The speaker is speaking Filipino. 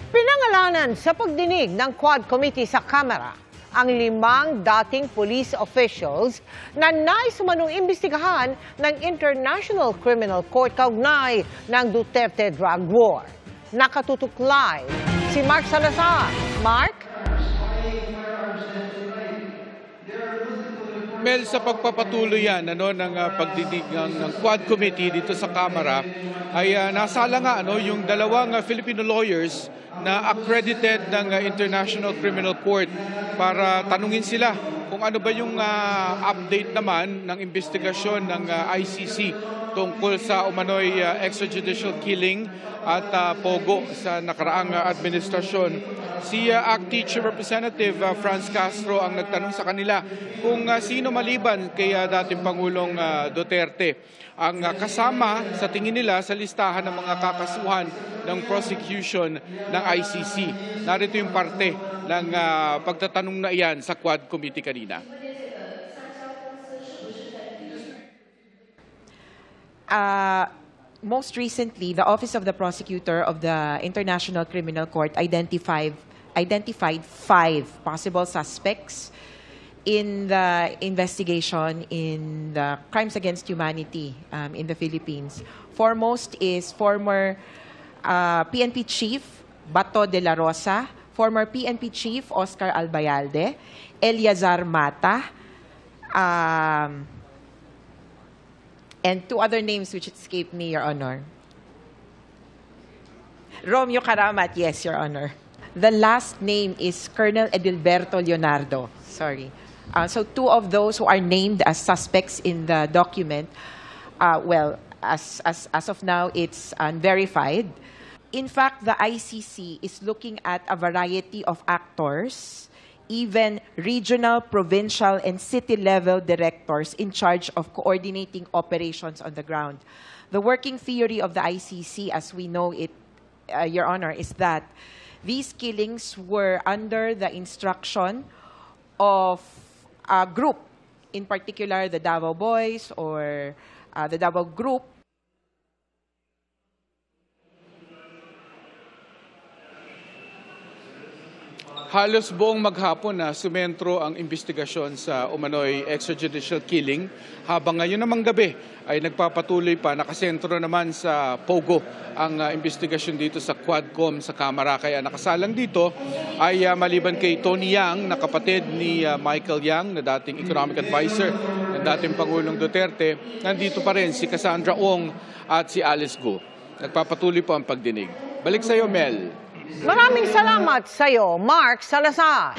Pinangalanan sa pagdinig ng Quad Committee sa Kamara ang 5 dating police officials na nais umanong imbestigahan ng International Criminal Court kaugnay ng Duterte drug war. Nakatutok live si Mark Salazar. Mark? Mel, sa pagpapatuloy yan ng pagdidig ng Quad Committee dito sa Kamara ay nasala nga yung dalawang Filipino lawyers na accredited ng International Criminal Court para tanungin sila kung ano ba yung update naman ng investigasyon ng ICC tungkol sa umano'y extrajudicial killing at pogo sa nakaraang administrasyon. Si Acting Chief Representative Franz Castro ang nagtanong sa kanila kung sino maliban kay dating Pangulong Duterte ang kasama sa tingin nila sa listahan ng mga kakasuhan ng prosecution ng ICC. Narito yung parte ng pagtatanong na iyan sa Quad Committee kanina. Most recently, the Office of the Prosecutor of the International Criminal Court identified 5 possible suspects in the investigation in the crimes against humanity in the Philippines. Foremost is former PNP Chief Bato de la Rosa, former PNP Chief Oscar Albayalde, Eliazar Mata, and 2 other names which escape me, Your Honor. Romeo Karamat, yes, Your Honor. The last name is Colonel Edilberto Leonardo. Sorry. So 2 of those who are named as suspects in the document, as of now, it's unverified. In fact, the ICC is looking at a variety of actors, even regional, provincial, and city-level directors in charge of coordinating operations on the ground. The working theory of the ICC, as we know it, Your Honor, is that these killings were under the instruction of a group, in particular the Davao Boys or the Davao Group. Halos buong maghapon na sumentro ang investigasyon sa umano'y extrajudicial killing, habang ngayon namang gabi ay nagpapatuloy pa, nakasentro naman sa Pogo ang investigasyon dito sa Quadcom sa Kamara. Kaya nakasalang dito ay maliban kay Tony Yang, na kapatid ni Michael Yang, na dating economic advisor ng dating Pangulong Duterte, nandito pa rin si Cassandra Ong at si Alice Go. Nagpapatuloy po ang pagdinig. Balik sa iyo, Mel. Maraming salamat sa iyo, Mark Salazar.